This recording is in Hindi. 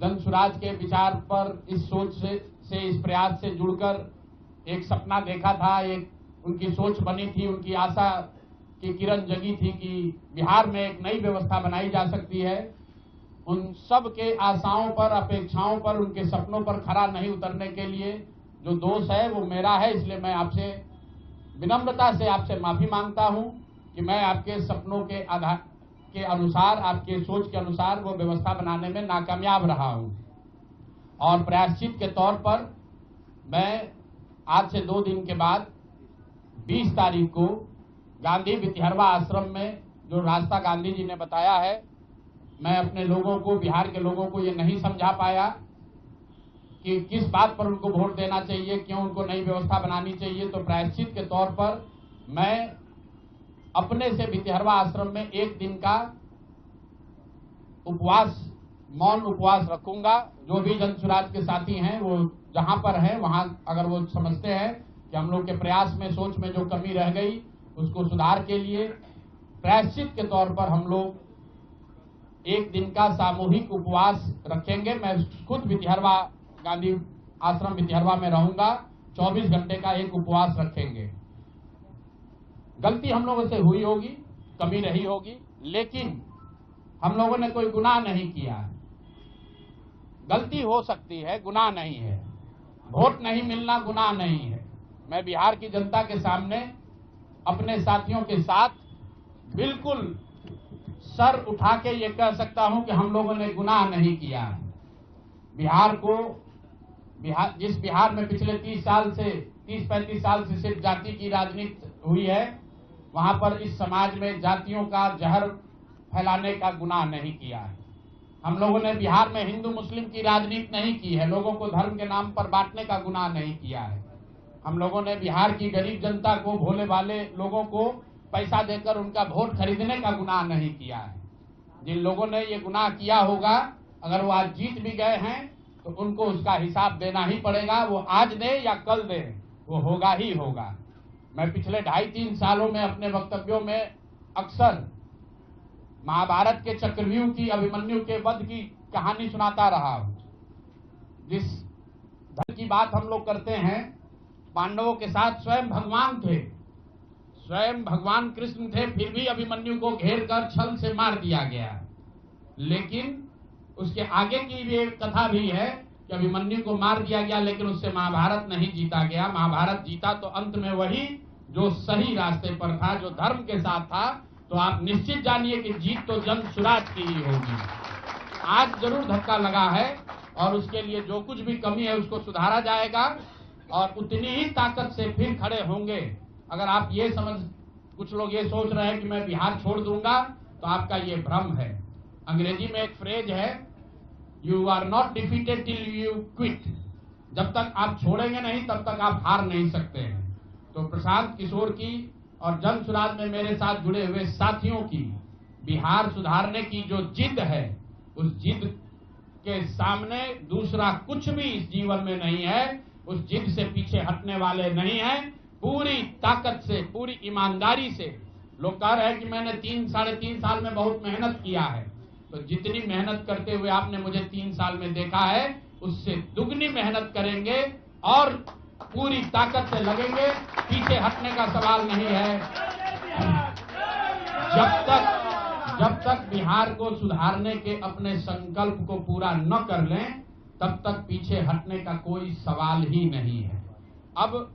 जन सुराज के विचार पर इस सोच से इस प्रयास से जुड़कर एक सपना देखा था, एक उनकी सोच बनी थी, उनकी आशा की किरण जगी थी कि बिहार में एक नई व्यवस्था बनाई जा सकती है। उन सब के आशाओं पर, अपेक्षाओं पर, उनके सपनों पर खरा नहीं उतरने के लिए जो दोष है वो मेरा है। इसलिए मैं आपसे विनम्रता से आपसे माफी मांगता हूं कि मैं आपके सपनों के आधार के अनुसार, आपके सोच के अनुसार वो व्यवस्था बनाने में नाकामयाब रहा हूं। और प्रायश्चित के तौर पर मैं आज से 2 दिन के बाद 20 तारीख को गांधी भितिहरवा आश्रम में, जो रास्ता गांधी जी ने बताया है, मैं अपने लोगों को, बिहार के लोगों को ये नहीं समझा पाया कि किस बात पर उनको वोट देना चाहिए, क्यों उनको नई व्यवस्था बनानी चाहिए। तो प्रायश्चित के तौर पर मैं अपने से भितिहरवा आश्रम में 1 दिन का उपवास, मौन उपवास रखूंगा। जो भी जन सुराज के साथी हैं वो जहां पर हैं वहां अगर वो समझते हैं कि हम लोग के प्रयास में, सोच में जो कमी रह गई उसको सुधार के लिए प्रायश्चित के तौर पर हम लोग 1 दिन का सामूहिक उपवास रखेंगे। मैं खुद भितिहरवा, गांधी आश्रम भितिहरवा में रहूंगा। 24 घंटे का एक उपवास रखेंगे। गलती हम लोगों से हुई होगी, कमी रही होगी, लेकिन हम लोगों ने कोई गुनाह नहीं किया। गलती हो सकती है, गुनाह नहीं है। वोट नहीं मिलना गुनाह नहीं है। मैं बिहार की जनता के सामने अपने साथियों के साथ बिल्कुल सर उठा के ये कह सकता हूं कि हम लोगों ने गुनाह नहीं किया। जिस बिहार में पिछले 30-35 साल से सिर्फ जाति की राजनीति हुई है, वहां पर इस समाज में जातियों का जहर फैलाने का गुनाह नहीं किया है। हम लोगों ने बिहार में हिंदू मुस्लिम की राजनीति नहीं की है, लोगों को धर्म के नाम पर बांटने का गुनाह नहीं किया है। हम लोगों ने बिहार की गरीब जनता को, भोले वाले लोगों को पैसा देकर उनका वोट खरीदने का गुनाह नहीं किया है। जिन लोगों ने ये गुनाह किया होगा, अगर वो आज जीत भी गए हैं तो उनको उसका हिसाब देना ही पड़ेगा। वो आज दे या कल दे, वो होगा ही होगा। मैं पिछले 2.5-3 सालों में अपने वक्तव्यों में अक्सर महाभारत के चक्रव्यूह की, अभिमन्यु के वध की कहानी सुनाता रहा हूं। जिस धर्म की बात हम लोग करते हैं, पांडवों के साथ स्वयं भगवान थे, स्वयं भगवान कृष्ण थे, फिर भी अभिमन्यु को घेर कर छल से मार दिया गया। लेकिन उसके आगे की भी एक कथा भी है कि अभिमन्यु को मार दिया गया, लेकिन उससे महाभारत नहीं जीता गया। महाभारत जीता तो अंत में वही जो सही रास्ते पर था, जो धर्म के साथ था। तो आप निश्चित जानिए कि जीत तो जन सुराज की ही होगी। आज जरूर धक्का लगा है और उसके लिए जो कुछ भी कमी है उसको सुधारा जाएगा और उतनी ही ताकत से फिर खड़े होंगे। अगर आप ये कुछ लोग ये सोच रहे हैं कि मैं बिहार छोड़ दूंगा, तो आपका ये भ्रम है। अंग्रेजी में एक फ्रेज है, you are not defeated till you quit. जब तक आप छोड़ेंगे नहीं तब तक आप हार नहीं सकते हैं। तो प्रशांत किशोर की और जन सुराज में मेरे साथ जुड़े हुए साथियों की बिहार सुधारने की जो जिद है, उस जिद के सामने दूसरा कुछ भी इस जीवन में नहीं है। उस जिद से पीछे हटने वाले नहीं हैं। पूरी ताकत से, पूरी ईमानदारी से। लोग कह रहे हैं कि मैंने 3-3.5 साल में बहुत मेहनत किया है, तो जितनी मेहनत करते हुए आपने मुझे 3 साल में देखा है, उससे दुगनी मेहनत करेंगे और पूरी ताकत से लगेंगे। पीछे हटने का सवाल नहीं है। जब तक बिहार को सुधारने के अपने संकल्प को पूरा न कर लें, तब तक पीछे हटने का कोई सवाल ही नहीं है। अब